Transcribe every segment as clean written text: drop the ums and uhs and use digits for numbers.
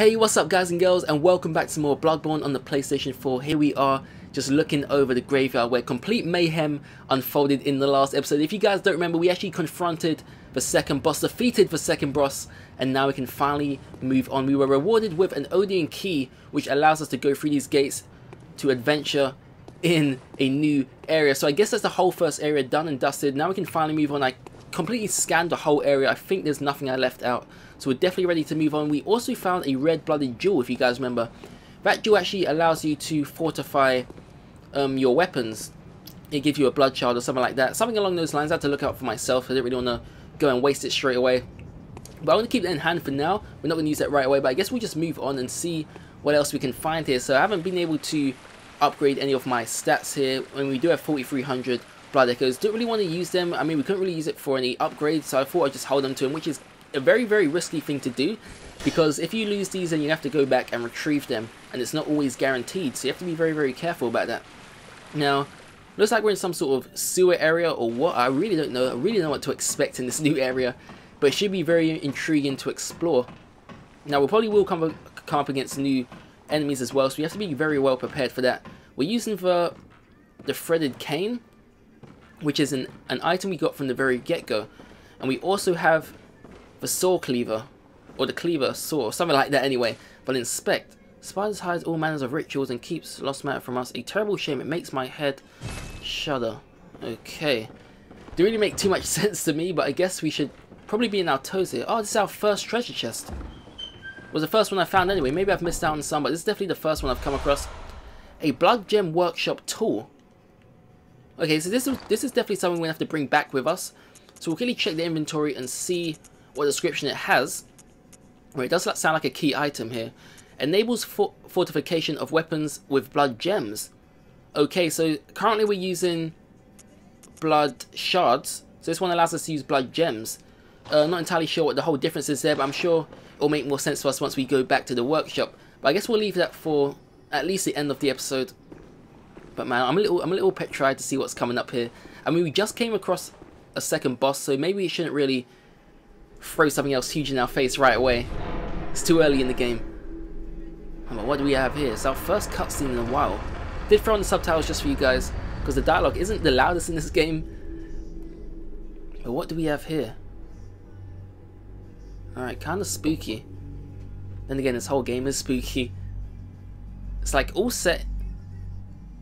Hey, what's up guys and girls, and welcome back to more Bloodborne on the PlayStation 4. Here we are, just looking over the graveyard where complete mayhem unfolded in the last episode. If you guys don't remember, we actually confronted the second boss, defeated the second boss, and now we can finally move on. We were rewarded with an Odeon key, which allows us to go through these gates to adventure in a new area. So I guess that's the whole first area done and dusted. Now we can finally move on. I completely scanned the whole area. I think there's nothing I left out. So we're definitely ready to move on. We also found a red-blooded jewel, if you guys remember. That jewel actually allows you to fortify your weapons. It gives you a blood shard or something like that. Something along those lines. I had to look out for myself. I didn't really want to go and waste it straight away. But I want to keep it in hand for now. We're not going to use that right away. But I guess we'll just move on and see what else we can find here. So I haven't been able to upgrade any of my stats here. And we do have 4,300 blood echoes. Don't really want to use them. I mean, we couldn't really use it for any upgrades. So I thought I'd just hold them to them, which is a very, very risky thing to do, because if you lose these, then you have to go back and retrieve them, and it's not always guaranteed, so you have to be very, very careful about that. Now, looks like we're in some sort of sewer area or what. I really don't know. I really don't know what to expect in this new area, but it should be very intriguing to explore. Now, we probably will come up against new enemies as well, so we have to be very well prepared for that. We're using the threaded cane, which is an item we got from the very get-go, and we also have the saw cleaver, or the cleaver saw, something like that anyway. But inspect. Spiders hides all manners of rituals and keeps lost matter from us. A terrible shame, it makes my head shudder. Okay. Didn't really make too much sense to me, but I guess we should probably be in our toes here. Oh, this is our first treasure chest. It was the first one I found anyway. Maybe I've missed out on some, but this is definitely the first one I've come across. A blood gem workshop tool. Okay, so this is definitely something we're going to have to bring back with us. So we'll quickly check the inventory and see what description it has. Well, it does sound like a key item here. Enables fortification of weapons with blood gems. Okay, so currently we're using blood shards. So this one allows us to use blood gems. Not entirely sure what the whole difference is there, but I'm sure it'll make more sense to us once we go back to the workshop. But I guess we'll leave that for at least the end of the episode. But man, I'm a little petrified to see what's coming up here. I mean, we just came across a second boss, so maybe we shouldn't really throw something else huge in our face right away. It's too early in the game. But what do we have here? It's our first cutscene in a while. Did throw on the subtitles just for you guys, because the dialogue isn't the loudest in this game. But what do we have here? Alright, kind of spooky. Then again, this whole game is spooky. It's like all set.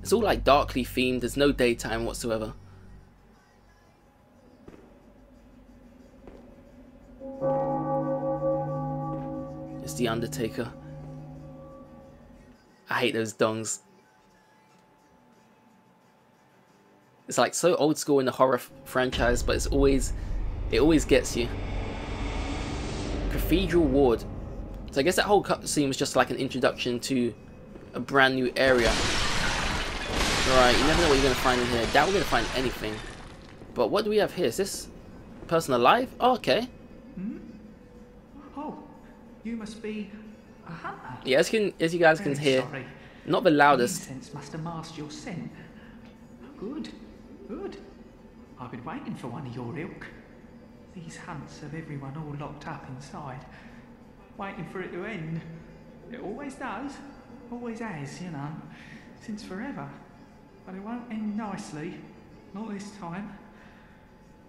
It's all like darkly themed. There's no daytime whatsoever. It's the Undertaker. I hate those dongs. It's like so old school in the horror franchise, but it always gets you. Cathedral Ward. So I guess that whole cutscene was just like an introduction to a brand new area. Right, you never know what you're going to find in here. Doubt we're going to find anything. But what do we have here? Is this person alive? Oh, okay. Oh, you must be a hunter. Yeah, as you guys can hear, not the loudest. The incense must have masked your scent. Good, good. I've been waiting for one of your ilk. These hunts have everyone all locked up inside, waiting for it to end. It always does, always has, you know, since forever. But it won't end nicely, not this time.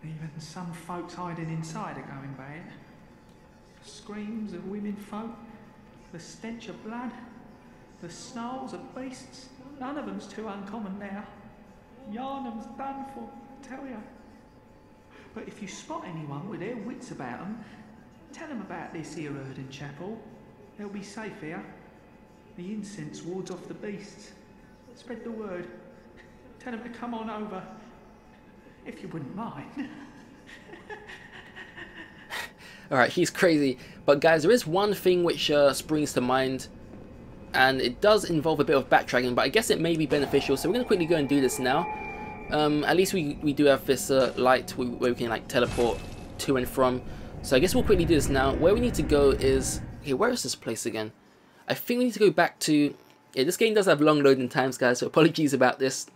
Even some folks hiding inside are going bad. The screams of women folk, the stench of blood, the snarls of beasts, none of them's too uncommon now. Yarnum's done for, tell ya. But if you spot anyone with their wits about them, tell them about this here Erden Chapel. They'll be safe here. The incense wards off the beasts. Spread the word. Tell them to come on over, if you wouldn't mind. Alright, he's crazy. But guys, there is one thing which springs to mind, and it does involve a bit of backtracking, but I guess it may be beneficial, so we're going to quickly go and do this now. At least we do have this light where we can like teleport to and from. So I guess we'll quickly do this now. Where we need to go is... Okay, where is this place again? I think we need to go back to... Yeah, this game does have long loading times, guys, so apologies about this.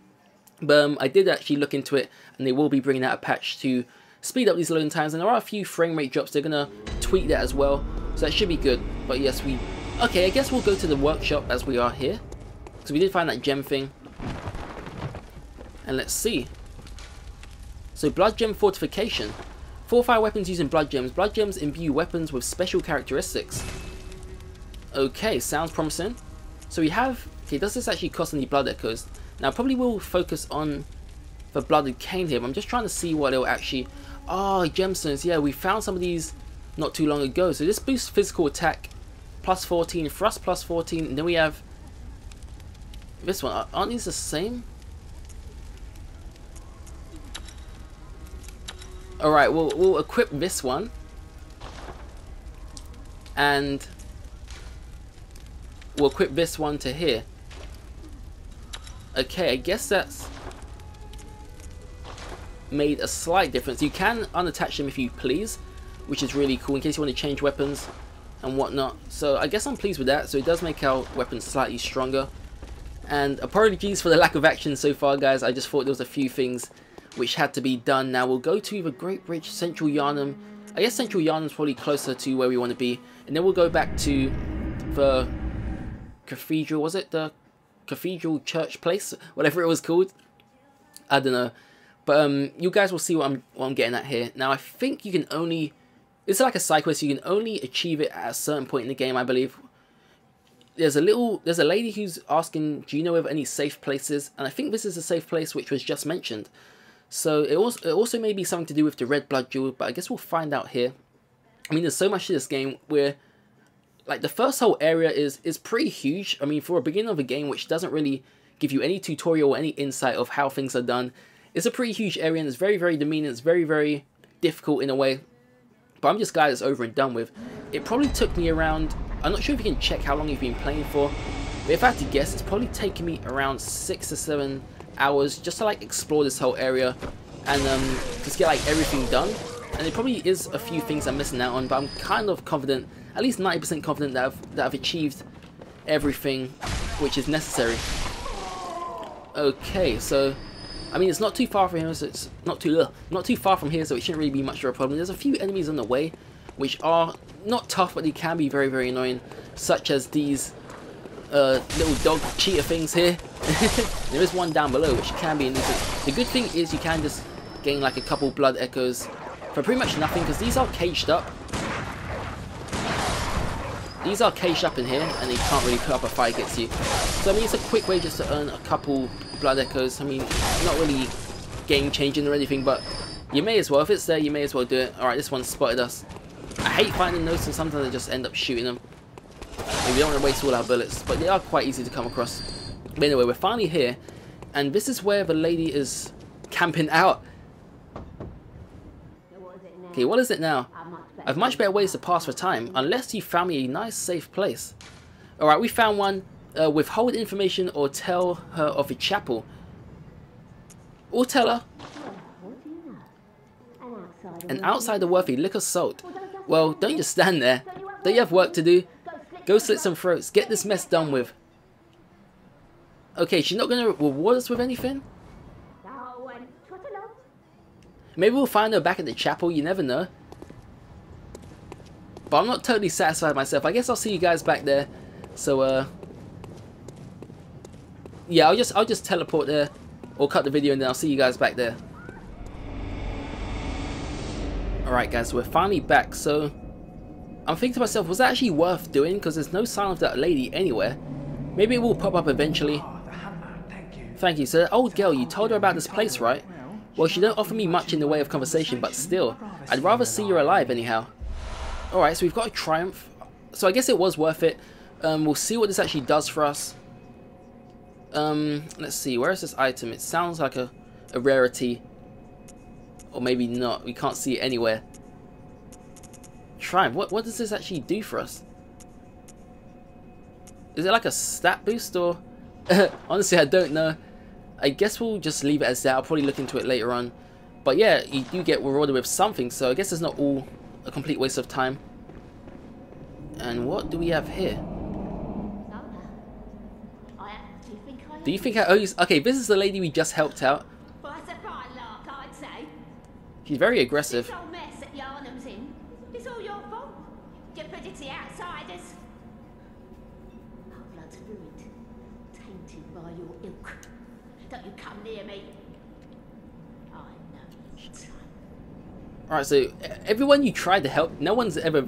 But I did actually look into it, and they will be bringing out a patch to speed up these loading times, and there are a few frame rate drops. They're going to tweak that as well, so that should be good. But yes, we Okay, I guess we'll go to the workshop as we are here. So we did find that gem thing. And let's see. So blood gem fortification. Fortify weapons using blood gems. Blood gems imbue weapons with special characteristics. Okay, sounds promising. So we have... Okay, does this actually cost any blood echoes? Now probably we'll focus on the blooded cane here, but I'm just trying to see what it'll actually... Oh, gemstones. Yeah, we found some of these not too long ago. So this boosts physical attack plus 14, thrust plus 14, and then we have this one. Aren't these the same? Alright, we'll equip this one. And we'll equip this one to here. Okay, I guess that's made a slight difference. You can unattach them if you please, which is really cool in case you want to change weapons and whatnot. So I guess I'm pleased with that. So it does make our weapons slightly stronger. And apologies for the lack of action so far, guys. I just thought there was a few things which had to be done. Now we'll go to the Great Bridge, Central Yharnam. I guess Central Yharnam's probably closer to where we want to be. And then we'll go back to the cathedral. Was it the cathedral church place? Whatever it was called. I don't know. But you guys will see what I'm getting at here. Now I think you can only... It's like a side quest. You can only achieve it at a certain point in the game, I believe. There's a lady who's asking, do you know of any safe places? And I think this is a safe place which was just mentioned. So it also may be something to do with the red blood jewel, but I guess we'll find out here. I mean, there's so much to this game where, like, the first whole area is pretty huge. I mean, for a beginning of a game which doesn't really give you any tutorial or any insight of how things are done, it's a pretty huge area and it's very, very demeaning. It's very, very difficult in a way. But I'm just glad it's over and done with. It probably took me around... I'm not sure if you can check how long you've been playing for, but if I had to guess, it's probably taken me around 6 to 7 hours just to like explore this whole area and just get like everything done. And there probably is a few things I'm missing out on, but I'm kind of confident, at least 90% confident that I've achieved everything which is necessary. Okay, so I mean it's not too far from here, so it's not too far from here, so it shouldn't really be much of a problem. There's a few enemies on the way which are not tough, but they can be very, very annoying, such as these little dog cheetah things here. There is one down below which can be a nuisance. The good thing is you can just gain like a couple blood echoes for pretty much nothing, because these are caged up. These are caged up in here and they can't really put up a fight against you. So I mean it's a quick way just to earn a couple blood echoes. I mean, not really game changing or anything, but you may as well. If it's there, you may as well do it. Alright, this one spotted us. I hate finding those, and sometimes I just end up shooting them. We don't want to waste all our bullets, but they are quite easy to come across. But anyway, we're finally here, and this is where the lady is camping out. Okay, what is it now? I have much better ways to pass the time, unless you found me a nice safe place. Alright, we found one. Withhold information or tell her of the chapel. Or tell her. An outsider worthy liquor salt. Well, don't just stand there. Don't you have work to do? Go slit some throats. Get this mess done with. Okay, she's not going to reward us with anything? Maybe we'll find her back at the chapel, you never know. But I'm not totally satisfied myself. I guess I'll see you guys back there. So, yeah, I'll just teleport there. Or cut the video and then I'll see you guys back there. Alright guys, so we're finally back. So I'm thinking to myself, was that actually worth doing? Because there's no sign of that lady anywhere. Maybe it will pop up eventually. Thank you. So that old girl, you told her about this place, right? Well, she don't offer me much in the way of conversation, but still, I'd rather see her alive anyhow. Alright, so we've got a triumph. So I guess it was worth it. We'll see what this actually does for us. Let's see, where is this item? It sounds like a rarity. Or maybe not. We can't see it anywhere. Triumph. What does this actually do for us? Is it like a stat boost or... Honestly, I don't know. I guess we'll just leave it as that. I'll probably look into it later on. But yeah, you do get rewarded with something. So I guess it's not all a complete waste of time. And what do we have here? Do you think I owe you... Okay, this is the lady we just helped out. She's very aggressive. This whole mess that Yharnam's in, it's all your fault. You're prejudice outsiders. blood's fluid, tainted by your ilk. Don't you come near me. I know each time. Alright, so everyone you tried to help, no one's ever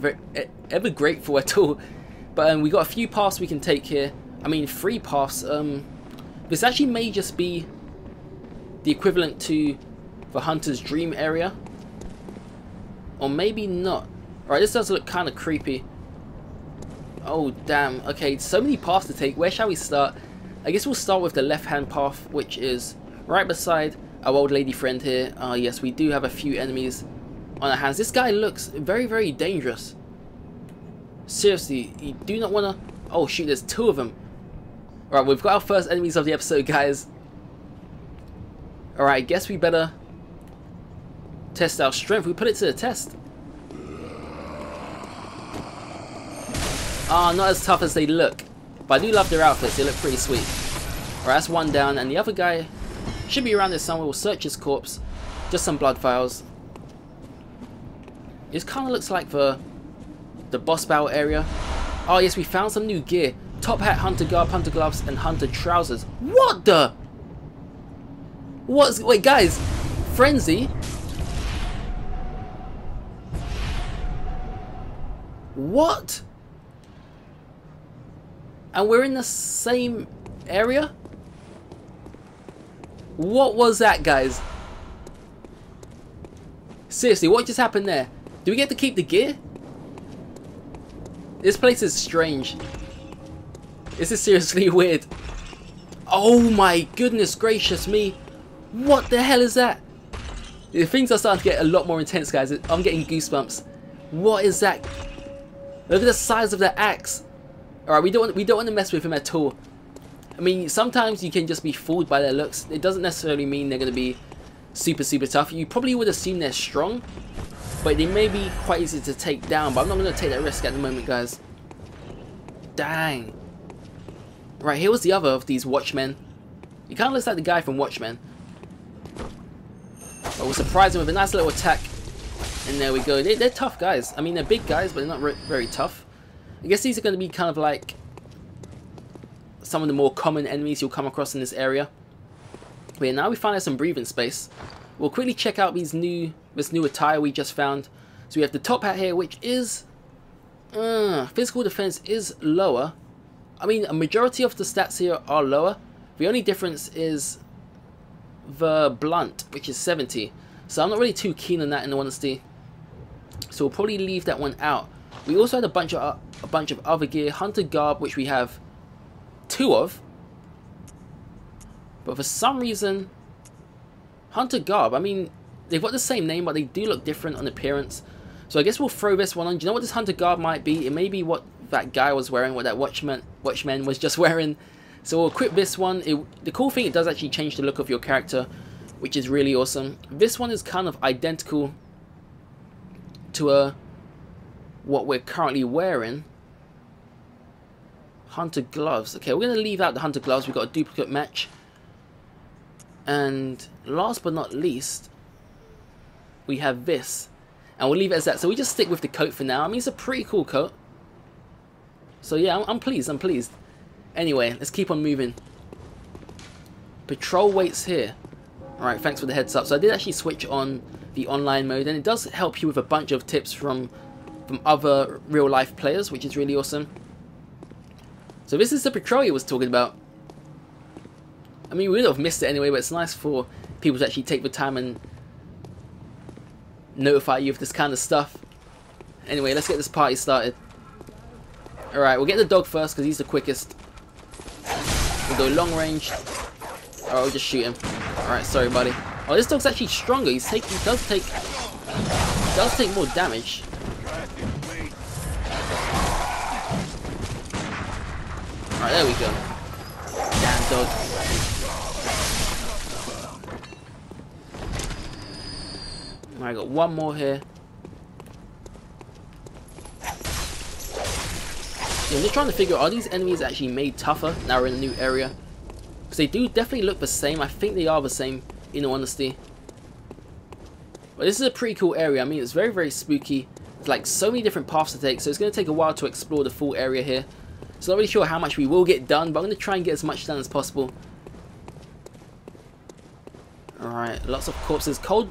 grateful at all. But we got a few paths we can take here. I mean, 3 paths. This actually may just be the equivalent to the Hunter's Dream area. Or maybe not. Alright, this does look kind of creepy. Oh, damn. Okay, so many paths to take. Where shall we start? I guess we'll start with the left-hand path, which is right beside our old lady friend here. Yes, we do have a few enemies on our hands. This guy looks very, very dangerous. Seriously, you do not want to... Oh, shoot, there's 2 of them. Alright, we've got our first enemies of the episode, guys. Alright, I guess we better test our strength. We put it to the test. Ah, not as tough as they look. But I do love their outfits. They look pretty sweet. Alright, that's 1 down. And the other guy should be around there somewhere. We'll search his corpse. Just some blood vials. This kind of looks like the boss battle area. Oh yes, we found some new gear. Top hat, hunter garb, hunter gloves, and hunter trousers. What the? What's... Wait, guys. Frenzy? What? And we're in the same area? What was that, guys? Seriously, what just happened there? Do we get to keep the gear? This place is strange. This is seriously weird. Oh my goodness gracious me. What the hell is that? The things are starting to get a lot more intense, guys. I'm getting goosebumps. What is that? Look at the size of that axe. Alright, we don't want to mess with him at all. I mean, sometimes you can just be fooled by their looks. It doesn't necessarily mean they're going to be super, super tough. You probably would assume they're strong, but they may be quite easy to take down. But I'm not going to take that risk at the moment, guys. Dang. Right, here was the other of these Watchmen. He kind of looks like the guy from Watchmen. But we'll surprise him with a nice little attack. And there we go. They're tough guys. I mean, they're big guys, but they're not very tough. I guess these are going to be kind of like some of the more common enemies you'll come across in this area. But yeah, now we finally have some breathing space. We'll quickly check out this new attire we just found. So we have the top hat here, which is... physical defense is lower. I mean, a majority of the stats here are lower. The only difference is the blunt, which is 70. So I'm not really too keen on that, in all honesty. So we'll probably leave that one out. We also had a bunch of other gear. Hunter garb, which we have 2 of. But for some reason, Hunter garb, I mean, they've got the same name, but they do look different on appearance. So I guess we'll throw this one on. Do you know what this Hunter garb might be? It may be what that guy was wearing, what that Watchman was just wearing. So we'll equip this one. The cool thing, it does actually change the look of your character, which is really awesome. This one is kind of identical to what we're currently wearing. Hunter gloves. Okay, we're going to leave out the hunter gloves. We've got a duplicate match. And last but not least, we have this. And we'll leave it as that. So we just stick with the coat for now. I mean, it's a pretty cool coat. So yeah, I'm pleased. I'm pleased. Anyway, let's keep on moving. Patrol waits here. Alright, thanks for the heads up. So I did actually switch on the online mode, and it does help you with a bunch of tips from other real life players, which is really awesome. So this is the patrol he was talking about. I mean, we would have missed it anyway, but it's nice for people to actually take the time and notify you of this kind of stuff. Anyway, let's get this party started. Alright, we'll get the dog first because he's the quickest. We'll go long range. Alright, we'll just shoot him. Alright, sorry buddy. Oh, this dog's actually stronger. He does take more damage. Alright, there we go. Damn dog. Alright, got one more here. Yeah, I'm just trying to figure out, are these enemies actually made tougher now we're in a new area? Because they do definitely look the same. I think they are the same, in all honesty. But this is a pretty cool area. I mean, it's very, very spooky. There's like so many different paths to take, so it's going to take a while to explore the full area here. So not really sure how much we will get done, but I'm going to try and get as much done as possible. Alright, lots of corpses. Cold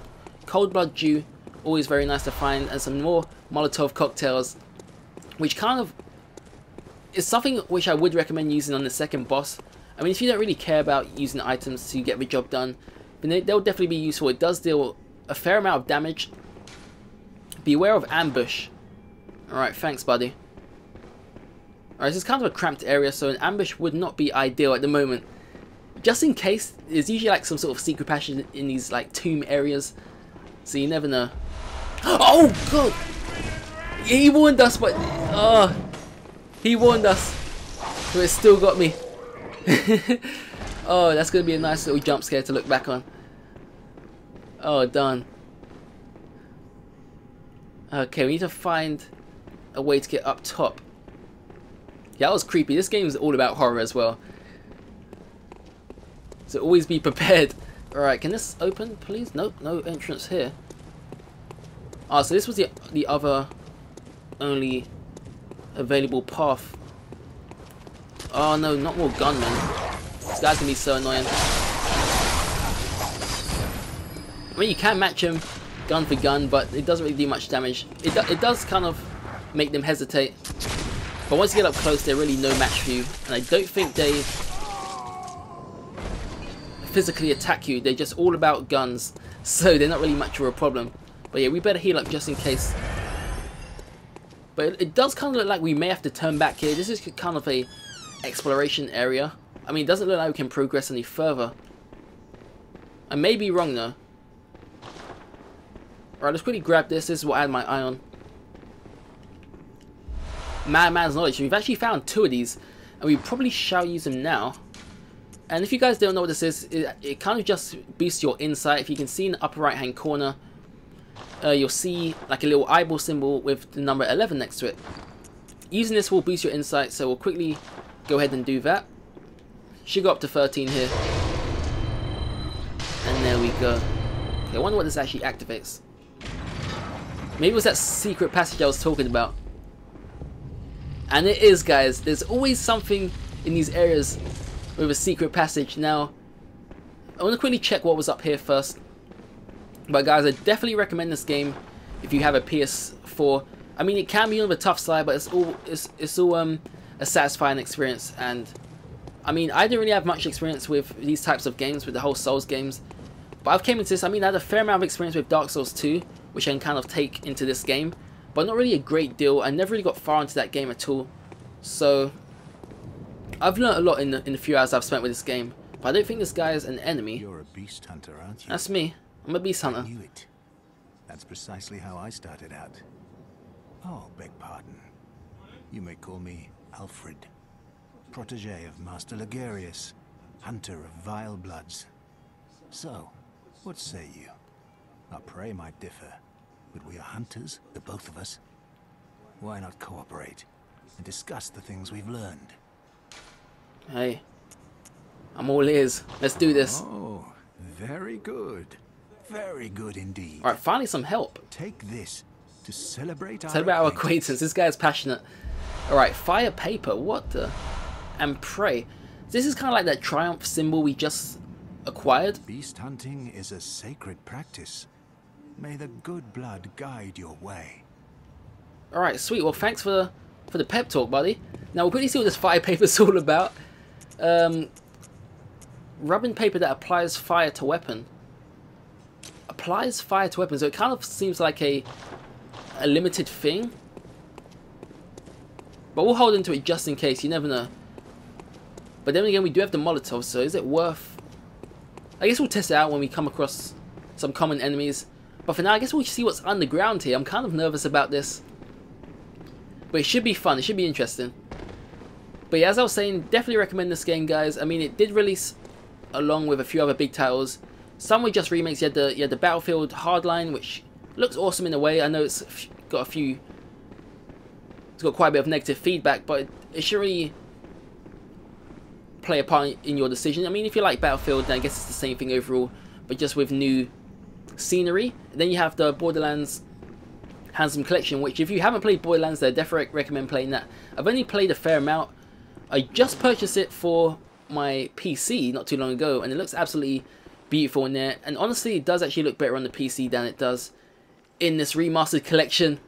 blood dew, always very nice to find, and some more Molotov cocktails, which kind of is something which I would recommend using on the second boss. I mean, if you don't really care about using items to get the job done, then they'll definitely be useful. It does deal a fair amount of damage. Beware of ambush. Alright, thanks buddy. Alright, this is kind of a cramped area, so an ambush would not be ideal at the moment. Just in case, there's usually like some sort of secret passage in these like tomb areas, so you never know. Oh god! He warned us, but he warned us, but it still got me. Oh, that's gonna be a nice little jump scare to look back on. Oh, done. Okay, we need to find a way to get up top. Yeah, that was creepy. This game is all about horror as well, so always be prepared. Alright, can this open, please? Nope, no entrance here. Ah, so this was the other only available path. Oh no, not more gunmen. This guy's gonna be so annoying. I mean, you can match him gun for gun, but it doesn't really do much damage. It does kind of make them hesitate. But once you get up close, they're really no match for you. And I don't think they physically attack you. They're just all about guns. So they're not really much of a problem. But yeah, we better heal up just in case. But it does kind of look like we may have to turn back here. This is kind of a exploration area. I mean, it doesn't look like we can progress any further. I may be wrong though. Alright, let's quickly grab this. This is what I had my eye on. Madman's Knowledge. We've actually found 2 of these, and we probably shall use them now. And if you guys don't know what this is, it kind of just boosts your insight. If you can see in the upper right hand corner, you'll see like a little eyeball symbol with the number 11 next to it. Using this will boost your insight, so we'll quickly go ahead and do that. Should go up to 13 here. And there we go. Okay, I wonder what this actually activates. Maybe it was that secret passage I was talking about. And it is, guys. There's always something in these areas with a secret passage. Now, I want to quickly check what was up here first. But guys, I definitely recommend this game if you have a PS4. I mean, it can be on the tough side, but it's all a satisfying experience. And I mean, I didn't really have much experience with these types of games, with the whole Souls games. But I've came into this. I mean, I had a fair amount of experience with Dark Souls 2, which I can kind of take into this game, but not really a great deal. I never really got far into that game at all. So I've learned a lot in the few hours I've spent with this game. But I don't think this guy is an enemy. You're a beast hunter, aren't you? That's me. I'm a beast hunter. I knew it. That's precisely how I started out. Oh, beg pardon. You may call me Alfred, protege of Master Ligarius, hunter of vile bloods. So, what say you? Our prey might differ, but we are hunters, the both of us. Why not cooperate and discuss the things we've learned? Hey, I'm all ears. Let's do this. Oh, very good. Very good indeed. Alright, finally some help. Take this to celebrate our acquaintance. This guy's passionate. Alright, fire paper. What the? And pray. This is kind of like that triumph symbol we just acquired. Beast hunting is a sacred practice. May the good blood guide your way. Alright, sweet. Well, thanks for the pep talk, buddy. Now, we'll quickly see what this fire paper is all about. Rubbing paper that applies fire to weapon. Applies fire to weapons, so it kind of seems like a limited thing. But we'll hold into it just in case, you never know. But then again, we do have the Molotov, so is it worth... I guess we'll test it out when we come across some common enemies. But for now, I guess we'll see what's underground here. I'm kind of nervous about this. But it should be fun, it should be interesting. But yeah, as I was saying, definitely recommend this game, guys. I mean, it did release along with a few other big titles. Some were just remakes. You had the Battlefield Hardline, which looks awesome in a way. I know it's got quite a bit of negative feedback, but it should really play a part in your decision. I mean, if you like Battlefield, then I guess it's the same thing overall, but just with new scenery. And then you have the Borderlands Handsome Collection, which if you haven't played Borderlands, I definitely recommend playing that. I've only played a fair amount, I just purchased it for my PC not too long ago, and it looks absolutely beautiful in there. And honestly, it does actually look better on the PC than it does in this remastered collection.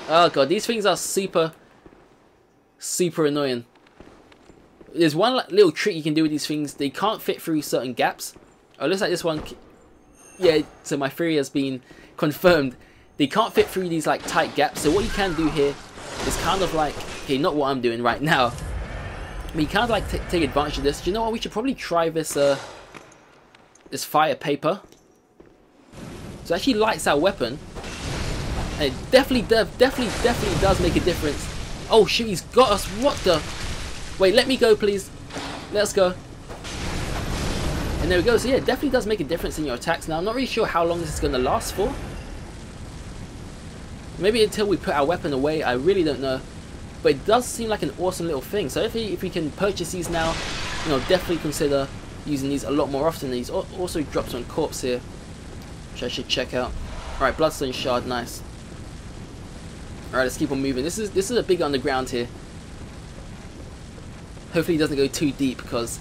Oh god, these things are super annoying. There's one little trick you can do with these things. They can't fit through certain gaps. Oh, it looks like this one. Yeah, so my theory has been confirmed. They can't fit through these like tight gaps. So what you can do here is kind of like, okay, not what I'm doing right now, but you kind of like take advantage of this. Do you know what? We should probably try this this fire paper. So it actually lights our weapon, and it definitely does make a difference. Oh shoot, he's got us. What the? Wait, let me go, please. Let's go. And there we go. So yeah, it definitely does make a difference in your attacks. Now, I'm not really sure how long this is going to last for. Maybe until we put our weapon away. I really don't know. But it does seem like an awesome little thing. So if we can purchase these now, you know, definitely consider using these a lot more often. These also drops on corpse here, which I should check out. Alright, bloodstone shard, nice. Alright, let's keep on moving. This is a big underground here. Hopefully it doesn't go too deep, because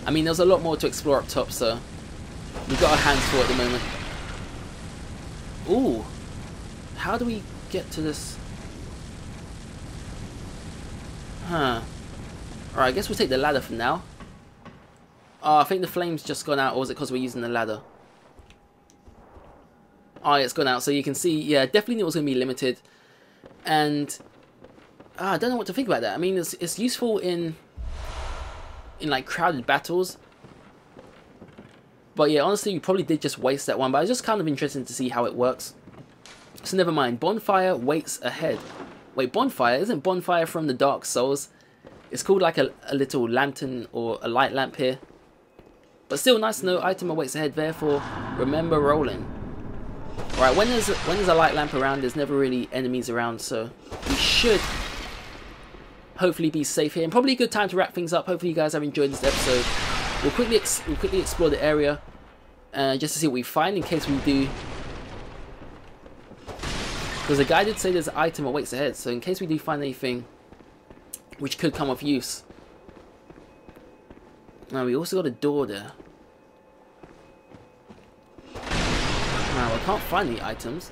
I mean there's a lot more to explore up top, so we've got our hands full at the moment. Ooh, how do we get to this? Huh. Alright, I guess we'll take the ladder for now. Oh, I think the flame's just gone out, or was it because we're using the ladder? Oh, yeah, it's gone out, so you can see, yeah, definitely knew it was going to be limited. And I don't know what to think about that. I mean, it's useful in like crowded battles. But yeah, honestly, we probably did just waste that one, but I was just kind of interested to see how it works. So never mind, bonfire waits ahead. Wait, bonfire? Isn't bonfire from the Dark Souls? It's called like a little lantern or a light lamp here. But still nice to know, item awaits ahead, therefore remember rolling. Alright, when there's a light lamp around, there's never really enemies around, so we should hopefully be safe here. And probably a good time to wrap things up. Hopefully you guys have enjoyed this episode. We'll quickly explore the area just to see what we find in case we do. Because the guy did say there's an item awaits ahead, so in case we do find anything which could come of use. Now we also got a door there. Now I can't find the items.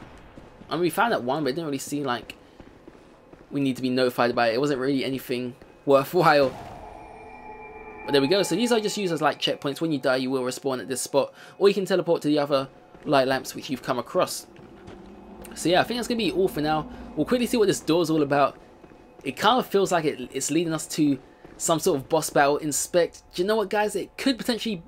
I mean, we found that one, but it didn't really seem like we need to be notified about it. It wasn't really anything worthwhile. But there we go. So these are just used as like checkpoints. When you die, you will respawn at this spot, or you can teleport to the other light lamps which you've come across. So yeah, I think that's going to be all for now. We'll quickly see what this door is all about. It kind of feels like it's leading us to some sort of boss battle. Inspect. Do you know what, guys? It could potentially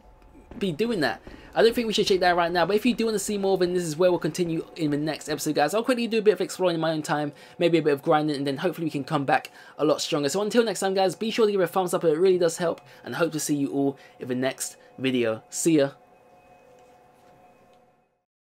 be doing that. I don't think we should check that right now, but if you do want to see more, then this is where we'll continue in the next episode, guys. I'll quickly do a bit of exploring in my own time, maybe a bit of grinding, and then hopefully we can come back a lot stronger. So until next time, guys, be sure to give it a thumbs up. It really does help, and hope to see you all in the next video. See ya.